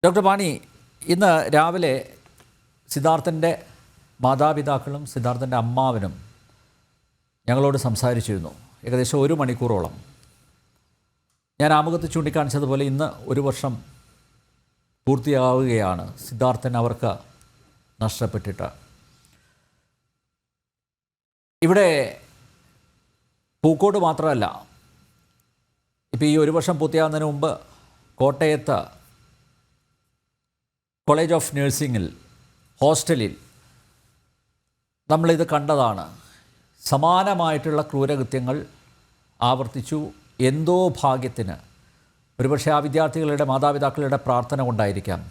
Doctor പാണി, ഇന്ന് രാവിലെ സിദ്ധാർത്ഥൻ്റെ മാതാപിതാക്കളും സിദ്ധാർത്ഥൻ്റെ അമ്മാവനും ഞങ്ങളോട് സംസാരിച്ചിരുന്നു. ഏകദേശം 1 മണിക്കൂറോളം. ഞാൻ ആമുഖത്ത് ചൂണ്ടിക്കാണിച്ചതുപോലെ ഇന്ന് 1 വർഷം പൂർത്തിയാവുകയാണ് സിദ്ധാർത്ഥൻ അവർക്ക് നഷ്ടപ്പെട്ടിട്ട്. ഇവിടെ പൂക്കോട് മാത്രമല്ല, ഇപ്പോൾ ഈ 1 വർഷം പൂർത്തിയാകുന്നതിന് മുമ്പ് കോട്ടയത്ത് കോളേജ് ഓഫ് നഴ്സിംഗിൽ ഹോസ്റ്റലിൽ നമ്മളിത് കണ്ടതാണ്. സമാനമായിട്ടുള്ള ക്രൂരകൃത്യങ്ങൾ ആവർത്തിച്ചു. എന്തോ ഭാഗ്യത്തിന്, ഒരുപക്ഷെ ആ വിദ്യാർത്ഥികളുടെ മാതാപിതാക്കളുടെ പ്രാർത്ഥന കൊണ്ടായിരിക്കാം,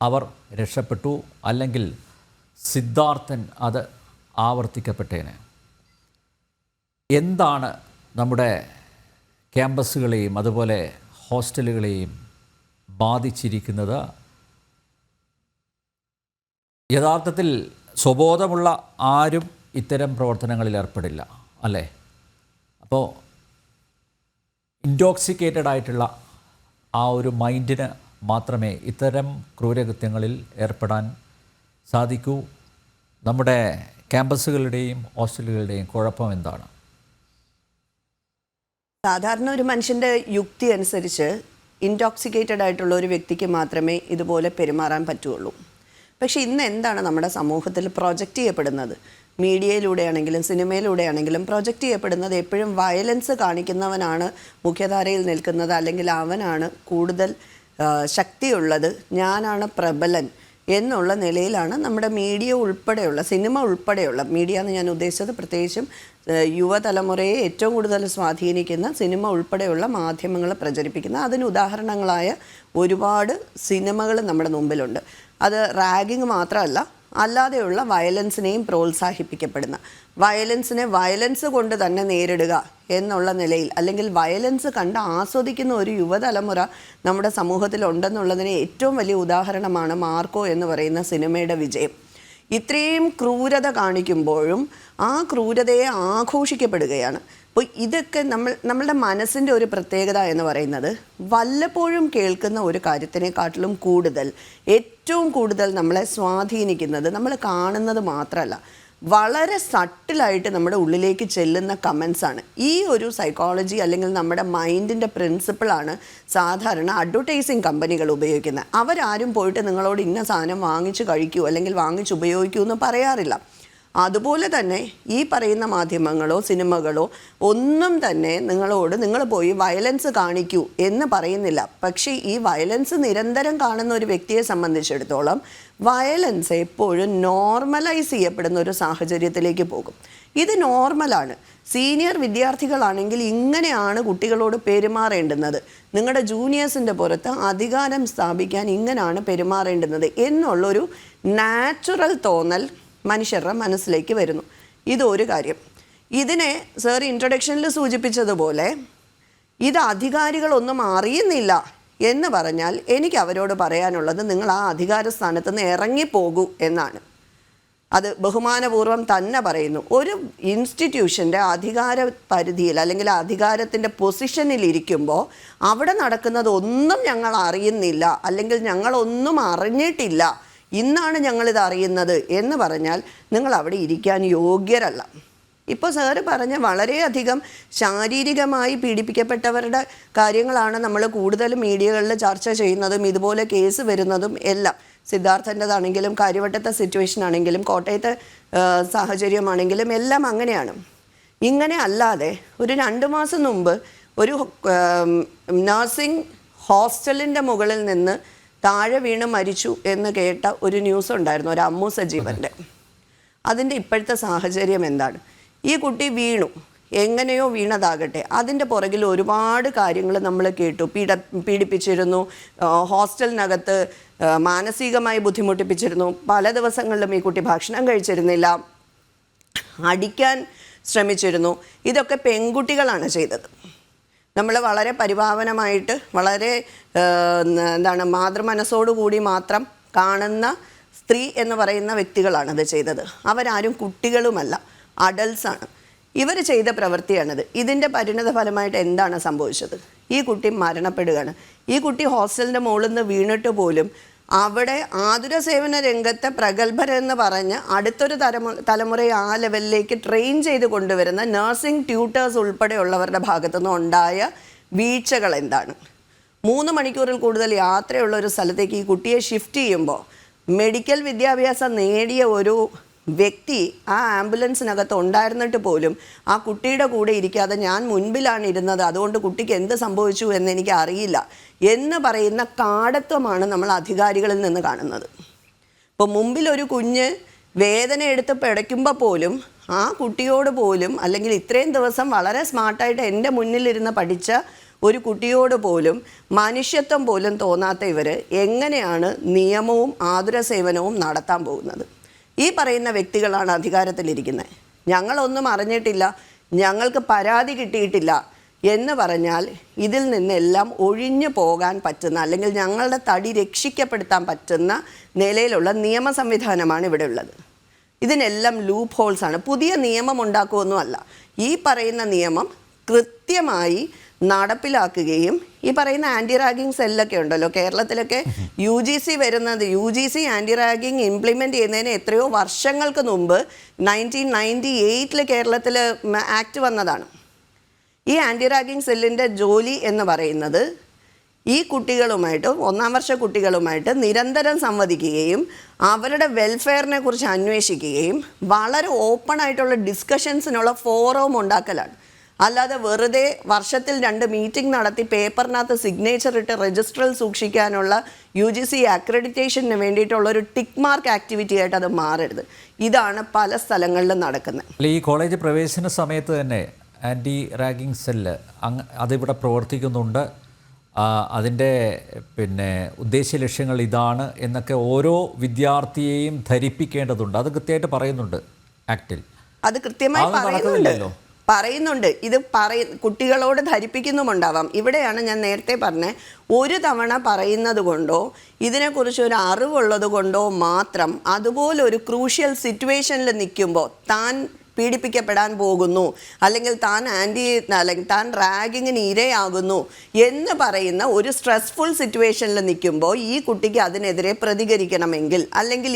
അവർ രക്ഷപ്പെട്ടു. അല്ലെങ്കിൽ സിദ്ധാർത്ഥൻ അത് ആവർത്തിക്കപ്പെട്ടേനെ. എന്താണ് നമ്മുടെ ക്യാമ്പസുകളെയും അതുപോലെ ഹോസ്റ്റലുകളെയും ബാധിച്ചിരിക്കുന്നത്? യഥാർത്ഥത്തിൽ സ്വബോധമുള്ള ആരും ഇത്തരം പ്രവർത്തനങ്ങളിൽ ഏർപ്പെടില്ല, അല്ലേ? അപ്പോൾ ഇൻടോക്സിക്കേറ്റഡ് ആയിട്ടുള്ള ആ ഒരു മൈൻഡിന് മാത്രമേ ഇത്തരം ക്രൂരകൃത്യങ്ങളിൽ ഏർപ്പെടാൻ സാധിക്കൂ. നമ്മുടെ ക്യാമ്പസുകളുടെയും ഹോസ്റ്റലുകളുടെയും കുഴപ്പം എന്താണ്? സാധാരണ ഒരു മനുഷ്യൻ്റെ യുക്തി അനുസരിച്ച് ഇൻടോക്സിക്കേറ്റഡ് ആയിട്ടുള്ള ഒരു വ്യക്തിക്ക് മാത്രമേ ഇതുപോലെ പെരുമാറാൻ പറ്റുള്ളൂ. പക്ഷേ ഇന്ന് എന്താണ് നമ്മുടെ സമൂഹത്തിൽ പ്രൊജക്റ്റ് ചെയ്യപ്പെടുന്നത്? മീഡിയയിലൂടെയാണെങ്കിലും സിനിമയിലൂടെയാണെങ്കിലും പ്രൊജക്റ്റ് ചെയ്യപ്പെടുന്നത് എപ്പോഴും വയലൻസ് കാണിക്കുന്നവനാണ് മുഖ്യധാരയിൽ നിൽക്കുന്നത്, അല്ലെങ്കിൽ അവനാണ് കൂടുതൽ ശക്തിയുള്ളത്, ഞാനാണ് പ്രബലൻ എന്നുള്ള നിലയിലാണ് നമ്മുടെ മീഡിയ ഉൾപ്പെടെയുള്ള, സിനിമ ഉൾപ്പെടെയുള്ള, മീഡിയ എന്ന് ഞാൻ ഉദ്ദേശിച്ചത് പ്രത്യേകിച്ചും യുവതലമുറയെ ഏറ്റവും കൂടുതൽ സ്വാധീനിക്കുന്ന സിനിമ ഉൾപ്പെടെയുള്ള മാധ്യമങ്ങൾ പ്രചരിപ്പിക്കുന്ന, അതിന് ഉദാഹരണങ്ങളായ ഒരുപാട് സിനിമകൾ നമ്മുടെ മുമ്പിലുണ്ട്. അത് റാഗിങ് മാത്രമല്ല, അല്ലാതെയുള്ള വയലൻസിനെയും പ്രോത്സാഹിപ്പിക്കപ്പെടുന്ന, വയലൻസിനെ വയലൻസ് കൊണ്ട് തന്നെ നേരിടുക എന്നുള്ള നിലയിൽ, അല്ലെങ്കിൽ വയലൻസ് കണ്ട് ആസ്വദിക്കുന്ന ഒരു യുവതലമുറ നമ്മുടെ സമൂഹത്തിലുണ്ടെന്നുള്ളതിന് ഏറ്റവും വലിയ ഉദാഹരണമാണ് മാർക്കോ എന്ന് പറയുന്ന സിനിമയുടെ വിജയം. ഇത്രയും ക്രൂരത കാണിക്കുമ്പോഴും ആ ക്രൂരതയെ ആഘോഷിക്കപ്പെടുകയാണ്. അപ്പോൾ ഇതൊക്കെ നമ്മളുടെ മനസ്സിൻ്റെ ഒരു പ്രത്യേകത എന്ന് പറയുന്നത്, വല്ലപ്പോഴും കേൾക്കുന്ന ഒരു കാര്യത്തിനെക്കാട്ടിലും കൂടുതൽ, ഏറ്റവും കൂടുതൽ നമ്മളെ സ്വാധീനിക്കുന്നത് നമ്മൾ കാണുന്നത് മാത്രമല്ല, വളരെ സട്ടിലായിട്ട് നമ്മുടെ ഉള്ളിലേക്ക് ചെല്ലുന്ന കമൻസാണ്. ഈ ഒരു സൈക്കോളജി അല്ലെങ്കിൽ നമ്മുടെ മൈൻഡിൻ്റെ പ്രിൻസിപ്പിളാണ് സാധാരണ അഡ്വർടൈസിങ് കമ്പനികൾ ഉപയോഗിക്കുന്നത്. അവരാരും പോയിട്ട് നിങ്ങളോട് ഇന്ന സാധനം വാങ്ങിച്ച് കഴിക്കൂ അല്ലെങ്കിൽ വാങ്ങിച്ച് ഉപയോഗിക്കൂ എന്ന് പറയാറില്ല. അതുപോലെ തന്നെ ഈ പറയുന്ന മാധ്യമങ്ങളോ സിനിമകളോ ഒന്നും തന്നെ നിങ്ങളോട് നിങ്ങൾ പോയി വയലൻസ് കാണിക്കൂ എന്ന് പറയുന്നില്ല. പക്ഷേ ഈ വയലൻസ് നിരന്തരം കാണുന്ന ഒരു വ്യക്തിയെ സംബന്ധിച്ചിടത്തോളം വയലൻസ് എപ്പോഴും നോർമലൈസ് ചെയ്യപ്പെടുന്ന ഒരു സാഹചര്യത്തിലേക്ക് പോകും. ഇത് നോർമലാണ്. സീനിയർ വിദ്യാർത്ഥികളാണെങ്കിൽ ഇങ്ങനെയാണ് കുട്ടികളോട് പെരുമാറേണ്ടുന്നത്, നിങ്ങളുടെ ജൂനിയേഴ്സിൻ്റെ പുറത്ത് അധികാരം സ്ഥാപിക്കാൻ ഇങ്ങനെയാണ് പെരുമാറേണ്ടുന്നത് എന്നുള്ളൊരു നാച്ചുറൽ തോന്നൽ മനുഷ്യരുടെ മനസ്സിലേക്ക് വരുന്നു. ഇതൊരു കാര്യം. ഇതിനെ സർ ഇൻട്രൊഡക്ഷനിൽ സൂചിപ്പിച്ചതുപോലെ ഇത് അധികാരികളൊന്നും അറിയുന്നില്ല എന്ന് പറഞ്ഞാൽ എനിക്ക് അവരോട് പറയാനുള്ളത്, നിങ്ങൾ ആ അധികാര സ്ഥാനത്ത് നിന്ന് ഇറങ്ങിപ്പോകൂ എന്നാണ്. അത് ബഹുമാനപൂർവ്വം തന്നെ പറയുന്നു. ഒരു ഇൻസ്റ്റിറ്റ്യൂഷൻ്റെ അധികാര പരിധിയിൽ അല്ലെങ്കിൽ അധികാരത്തിൻ്റെ പൊസിഷനിൽ ഇരിക്കുമ്പോൾ അവിടെ നടക്കുന്നതൊന്നും ഞങ്ങൾ അറിയുന്നില്ല, അല്ലെങ്കിൽ ഞങ്ങളൊന്നും അറിഞ്ഞിട്ടില്ല, ഇന്നാണ് ഞങ്ങളിത് അറിയുന്നത് എന്ന് പറഞ്ഞാൽ നിങ്ങൾ അവിടെ ഇരിക്കാൻ യോഗ്യരല്ല. ഇപ്പോൾ സാറ് പറഞ്ഞ വളരെയധികം ശാരീരികമായി പീഡിപ്പിക്കപ്പെട്ടവരുടെ കാര്യങ്ങളാണ് നമ്മൾ കൂടുതലും മീഡിയകളിൽ ചർച്ച ചെയ്യുന്നതും ഇതുപോലെ കേസ് വരുന്നതും എല്ലാം. സിദ്ധാർത്ഥൻ്റെതാണെങ്കിലും കാര്യവട്ടത്തെ സിറ്റുവേഷൻ ആണെങ്കിലും കോട്ടയത്തെ സാഹചര്യമാണെങ്കിലും എല്ലാം അങ്ങനെയാണ്. ഇങ്ങനെ അല്ലാതെ ഒരു 2 മാസം മുമ്പ് ഒരു നഴ്സിംഗ് ഹോസ്റ്റലിൻ്റെ മുകളിൽ നിന്ന് താഴെ വീണ് മരിച്ചു എന്ന് കേട്ട ഒരു ന്യൂസ് ഉണ്ടായിരുന്നു, ഒരു അമ്മു സജീവൻ്റെ. അതിൻ്റെ ഇപ്പോഴത്തെ സാഹചര്യം എന്താണ്? ഈ കുട്ടി വീണു, എങ്ങനെയോ വീണതാകട്ടെ, അതിൻ്റെ പുറകിൽ ഒരുപാട് കാര്യങ്ങൾ നമ്മൾ കേട്ടു. പീഡിപ്പിച്ചിരുന്നു, ഹോസ്റ്റലിനകത്ത് മാനസികമായി ബുദ്ധിമുട്ടിപ്പിച്ചിരുന്നു, പല ദിവസങ്ങളിലും ഈ കുട്ടി ഭക്ഷണം കഴിച്ചിരുന്നില്ല, അടിക്കാൻ ശ്രമിച്ചിരുന്നു. ഇതൊക്കെ പെൺകുട്ടികളാണ് ചെയ്തത്. നമ്മൾ വളരെ പരിഭാവനമായിട്ട് വളരെ മാതൃമനസ്സോടുകൂടി മാത്രം കാണുന്ന സ്ത്രീ എന്ന് പറയുന്ന വ്യക്തികളാണത് ചെയ്തത്. അവരാരും കുട്ടികളുമല്ല, അഡൽസാണ്. ഇവർ ചെയ്ത പ്രവൃത്തിയാണിത്. ഇതിൻ്റെ പരിണത ഫലമായിട്ട് എന്താണ് സംഭവിച്ചത്? ഈ കുട്ടി മരണപ്പെടുകയാണ്. ഈ കുട്ടി ഹോസ്റ്റലിൻ്റെ മുകളിൽ നിന്ന് വീണിട്ട് പോലും അവിടെ ആതുര സേവന രംഗത്തെ പ്രഗത്ഭരെന്ന് പറഞ്ഞ് അടുത്തൊരു തലമുറയെ ആ ലെവലിലേക്ക് ട്രെയിൻ ചെയ്ത് കൊണ്ടുവരുന്ന നഴ്സിംഗ് ട്യൂട്ടേഴ്സ് ഉൾപ്പെടെയുള്ളവരുടെ ഭാഗത്തുനിന്ന് ഉണ്ടായ വീഴ്ചകൾ എന്താണ്? 3 മണിക്കൂറിൽ കൂടുതൽ യാത്രയുള്ള ഒരു സ്ഥലത്തേക്ക് ഈ കുട്ടിയെ ഷിഫ്റ്റ് ചെയ്യുമ്പോൾ മെഡിക്കൽ വിദ്യാഭ്യാസം നേടിയ ഒരു വ്യക്തി ആ ആംബുലൻസിനകത്ത് ഉണ്ടായിരുന്നിട്ട് പോലും ആ കുട്ടിയുടെ കൂടെ ഇരിക്കാതെ ഞാൻ മുൻപിലാണ് ഇരുന്നത്, അതുകൊണ്ട് കുട്ടിക്ക് എന്ത് സംഭവിച്ചു എന്ന് എനിക്ക് അറിയില്ല എന്ന് പറയുന്ന കാടത്വമാണ് നമ്മൾ അധികാരികളിൽ നിന്ന് കാണുന്നത്. ഇപ്പോൾ മുമ്പിൽ ഒരു കുഞ്ഞ് വേദന എടുത്ത് പിടയ്ക്കുമ്പോൾ പോലും ആ കുട്ടിയോട് പോലും, അല്ലെങ്കിൽ ഇത്രയും ദിവസം വളരെ സ്മാർട്ടായിട്ട് എൻ്റെ മുന്നിലിരുന്ന് പഠിച്ച ഒരു കുട്ടിയോട് പോലും മനുഷ്യത്വം പോലും തോന്നാത്ത ഇവർ എങ്ങനെയാണ് നിയമവും ആതുര സേവനവും നടത്താൻ പോകുന്നത്? ഈ പറയുന്ന വ്യക്തികളാണ് അധികാരത്തിലിരിക്കുന്നത്. ഞങ്ങളൊന്നും അറിഞ്ഞിട്ടില്ല, ഞങ്ങൾക്ക് പരാതി കിട്ടിയിട്ടില്ല എന്ന് പറഞ്ഞാൽ ഇതിൽ നിന്നെല്ലാം ഒഴിഞ്ഞു പോകാൻ പറ്റുന്ന, അല്ലെങ്കിൽ ഞങ്ങളുടെ തടി രക്ഷിക്കപ്പെടുത്താൻ പറ്റുന്ന നിലയിലുള്ള നിയമ സംവിധാനമാണ് ഇവിടെ ഉള്ളത്. ഇതിനെല്ലാം ലൂപ്പ് ഹോൾസാണ്. പുതിയ നിയമം ഉണ്ടാക്കുമൊന്നുമല്ല. ഈ പറയുന്ന നിയമം കൃത്യമായി നടപ്പിലാക്കുകയും ഈ പറയുന്ന ആൻറ്റി റാഗിങ് സെല്ലൊക്കെ ഉണ്ടല്ലോ കേരളത്തിലൊക്കെ, UGC വരുന്നത്, UGC ആൻറ്റി റാഗിങ് ഇംപ്ലിമെൻ്റ് ചെയ്യുന്നതിന് എത്രയോ വർഷങ്ങൾക്ക് മുമ്പ് 1998 കേരളത്തിൽ ആക്ട് വന്നതാണ്. ഈ ആൻറ്റി റാഗിങ് സെല്ലിൻ്റെ ജോലി എന്ന് പറയുന്നത് ഈ കുട്ടികളുമായിട്ട്, 1ാം വർഷ കുട്ടികളുമായിട്ട് നിരന്തരം സംവദിക്കുകയും അവരുടെ വെൽഫെയറിനെ കുറിച്ച് അന്വേഷിക്കുകയും വളരെ ഓപ്പൺ ആയിട്ടുള്ള ഡിസ്കഷൻസിനുള്ള ഫോറം ഉണ്ടാക്കലാണ്. അല്ലാതെ വെറുതെ വർഷത്തിൽ 2 മീറ്റിംഗ് നടത്തി പേപ്പറിനകത്ത് സിഗ്നേച്ചർ ഇട്ട് രജിസ്റ്ററിൽ സൂക്ഷിക്കാനുള്ള UGC അക്രഡിറ്റേഷന് വേണ്ടിയിട്ടുള്ള ഒരു ടിക്ക് മാർക്ക് ആക്ടിവിറ്റി ആയിട്ട് അത് മാറരുത്. ഇതാണ് പല സ്ഥലങ്ങളിലും നടക്കുന്നത്. ഈ കോളേജ് പ്രവേശന സമയത്ത് തന്നെ ആൻറ്റി റാഗിങ് സെല്ല് അതിവിടെ പ്രവർത്തിക്കുന്നുണ്ട്, അതിൻ്റെ ഉദ്ദേശ്യ ലക്ഷ്യങ്ങൾ ഇതാണ് എന്നൊക്കെ ഓരോ വിദ്യാർത്ഥിയെയും ധരിപ്പിക്കേണ്ടതുണ്ട്. അത് കൃത്യമായിട്ട് പറയുന്നുണ്ട് ആക്ടിൽ. അത് കൃത്യമായി പറയുന്നുണ്ട്. ഇത് കുട്ടികളോട് ധരിപ്പിക്കുന്നുമുണ്ടാവാം. ഇവിടെയാണ് ഞാൻ നേരത്തെ പറഞ്ഞത്, ഒരു തവണ പറയുന്നത് കൊണ്ടോ ഇതിനെക്കുറിച്ച് ഒരു അറിവുള്ളത് കൊണ്ടോ മാത്രം അതുപോലൊരു ക്രൂഷ്യൽ സിറ്റുവേഷനിൽ നിൽക്കുമ്പോൾ താൻ പീഡിപ്പിക്കപ്പെടാൻ പോകുന്നു, അല്ലെങ്കിൽ താൻ റാഗിങ്ങിന് ഇരയാകുന്നു എന്ന് പറയുന്ന ഒരു സ്ട്രെസ്ഫുൾ സിറ്റുവേഷനിൽ നിൽക്കുമ്പോൾ ഈ കുട്ടിക്ക് അതിനെതിരെ പ്രതികരിക്കണമെങ്കിൽ, അല്ലെങ്കിൽ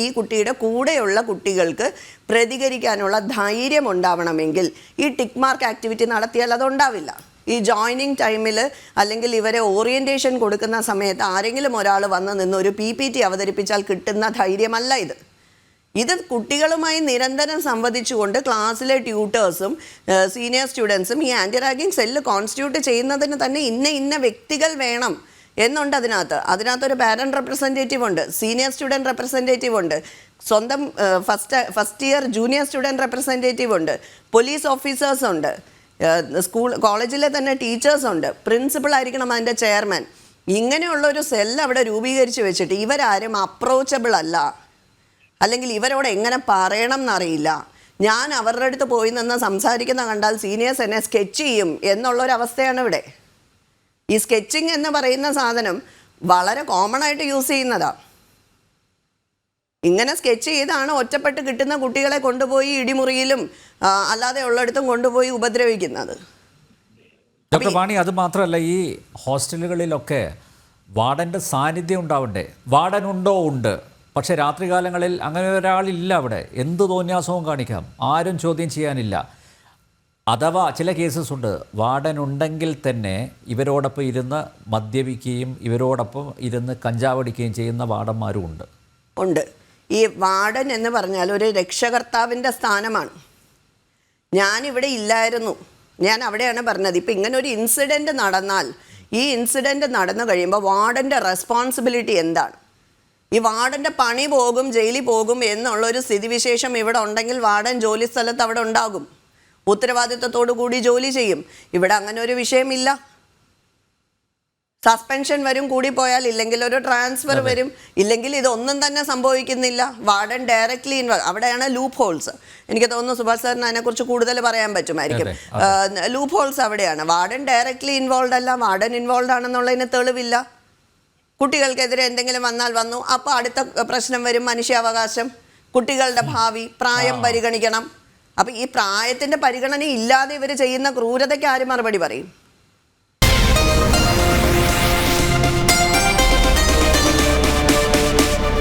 ഈ കുട്ടിയുടെ കൂടെയുള്ള കുട്ടികൾക്ക് പ്രതികരിക്കാനുള്ള ധൈര്യം ഉണ്ടാവണമെങ്കിൽ ഈ ടിക്ക് മാർക്ക് ആക്ടിവിറ്റി നടത്തിയാൽ അതുണ്ടാവില്ല. ഈ ജോയിനിങ് ടൈമിൽ അല്ലെങ്കിൽ ഇവരെ ഓറിയൻറ്റേഷൻ കൊടുക്കുന്ന സമയത്ത് ആരെങ്കിലും ഒരാൾ വന്ന് നിന്ന് ഒരു PPT അവതരിപ്പിച്ചാൽ കിട്ടുന്ന ധൈര്യമല്ല ഇത്. ഇത് കുട്ടികളുമായി നിരന്തരം സംവദിച്ചുകൊണ്ട് ക്ലാസ്സിലെ ട്യൂട്ടേഴ്സും സീനിയർ സ്റ്റുഡൻസും ഈ ആൻറ്റി റാഗിങ് സെല്ല് കോൺസ്റ്റിറ്റ്യൂട്ട് ചെയ്യുന്നതിന് തന്നെ ഇന്ന വ്യക്തികൾ വേണം എന്നുണ്ട്. അതിനകത്തൊരു പാരൻറ്റ് റെപ്രസെൻറ്റേറ്റീവ് ഉണ്ട്, സീനിയർ സ്റ്റുഡൻറ്റ് റെപ്രസെൻറ്റേറ്റീവ് ഉണ്ട്, സ്വന്തം first year junior student representative ഉണ്ട്, പോലീസ് ഓഫീസേഴ്സ് ഉണ്ട്, കോളേജിലെ തന്നെ ടീച്ചേഴ്സ് ഉണ്ട്, പ്രിൻസിപ്പൾ ആയിരിക്കണം അതിൻ്റെ ചെയർമാൻ. ഇങ്ങനെയുള്ളൊരു സെല്ല് അവിടെ രൂപീകരിച്ച് വെച്ചിട്ട് ഇവരാരും അപ്രോച്ചബിൾ അല്ല, അല്ലെങ്കിൽ ഇവരോട് എങ്ങനെ പറയണം എന്നറിയില്ല, ഞാൻ അവരുടെ അടുത്ത് പോയി നിന്ന് സംസാരിക്കുന്ന കണ്ടാൽ സീനിയേഴ്സ് എന്നെ സ്കെച്ച് ചെയ്യും എന്നുള്ളൊരവസ്ഥയാണ് ഇവിടെ. ഈ സ്കെച്ചിങ് എന്ന് പറയുന്ന സാധനം വളരെ കോമൺ ആയിട്ട് യൂസ് ചെയ്യുന്നതാണ്. ഇങ്ങനെ സ്കെച്ച് ചെയ്താണ് ഒറ്റപ്പെട്ട് കിട്ടുന്ന കുട്ടികളെ കൊണ്ടുപോയി ഇടിമുറിയിലും അല്ലാതെ ഉള്ളിടത്തും കൊണ്ടുപോയി ഉപദ്രവിക്കുന്നത്. ഡോക്ടർ വാണി, അത് മാത്രമല്ല, ഈ ഹോസ്റ്റലുകളിലൊക്കെ വാർഡൻ്റെ സാന്നിധ്യം ഉണ്ടാവണ്ടേ? വാർഡൻ ഉണ്ടോ? ഉണ്ട്. പക്ഷേ രാത്രികാലങ്ങളിൽ അങ്ങനെ ഒരാളില്ല. അവിടെ എന്ത് തോന്നിയാസവും കാണിക്കാം, ആരും ചോദ്യം ചെയ്യാനില്ല. അഥവാ ചില കേസസ് ഉണ്ട്, വാർഡൻ ഉണ്ടെങ്കിൽ തന്നെ ഇവരോടൊപ്പം ഇരുന്ന് മദ്യപിക്കുകയും ഇവരോടൊപ്പം ഇരുന്ന് കഞ്ചാവടിക്കുകയും ചെയ്യുന്ന വാർഡന്മാരും ഉണ്ട്. ഈ വാർഡൻ എന്ന് പറഞ്ഞാൽ ഒരു രക്ഷകർത്താവിൻ്റെ സ്ഥാനമാണ്. ഞാനിവിടെ ഇല്ലായിരുന്നു, ഞാൻ അവിടെയാണ് പറഞ്ഞത്. ഇപ്പം ഇങ്ങനെ ഒരു ഇൻസിഡൻറ്റ് നടന്നാൽ, ഈ ഇൻസിഡൻറ്റ് നടന്നു കഴിയുമ്പോൾ വാർഡൻ്റെ റെസ്പോൺസിബിലിറ്റി എന്താണ്? ഈ വാർഡൻ്റെ പണി പോകും, ജയിലിൽ പോകും എന്നുള്ളൊരു സ്ഥിതിവിശേഷം ഇവിടെ ഉണ്ടെങ്കിൽ വാർഡൻ ജോലി സ്ഥലത്ത് അവിടെ ഉണ്ടാകും, ഉത്തരവാദിത്വത്തോടു കൂടി ജോലി ചെയ്യും. ഇവിടെ അങ്ങനെ ഒരു വിഷയമില്ല. സസ്പെൻഷൻ വരും, കൂടി പോയാൽ, ഇല്ലെങ്കിൽ ഒരു ട്രാൻസ്ഫർ വരും, ഇല്ലെങ്കിൽ ഇതൊന്നും തന്നെ സംഭവിക്കുന്നില്ല. Warden directly involve. അവിടെയാണ് ലൂപ്പ് ഹോൾസ്. എനിക്ക് തോന്നുന്നു സുഭാഷ് സാറിന് അതിനെക്കുറിച്ച് കൂടുതൽ പറയാൻ പറ്റുമായിരിക്കും. ലൂപ്പ് ഹോൾസ് അവിടെയാണ്. വാർഡൻ ഡയറക്റ്റ്ലി ഇൻവോൾവ് അല്ല, വാർഡൻ ഇൻവോൾവ് ആണെന്നുള്ളതിന് തെളിവില്ല. കുട്ടികൾക്കെതിരെ എന്തെങ്കിലും വന്നു, അപ്പോൾ അടുത്ത പ്രശ്നം വരും, മനുഷ്യാവകാശം, കുട്ടികളുടെ ഭാവി, പ്രായം പരിഗണിക്കണം. അപ്പം ഈ പ്രായത്തിൻ്റെ പരിഗണന ഇല്ലാതെ ഇവർ ചെയ്യുന്ന ക്രൂരതയ്ക്ക് ആര് മറുപടി പറയും?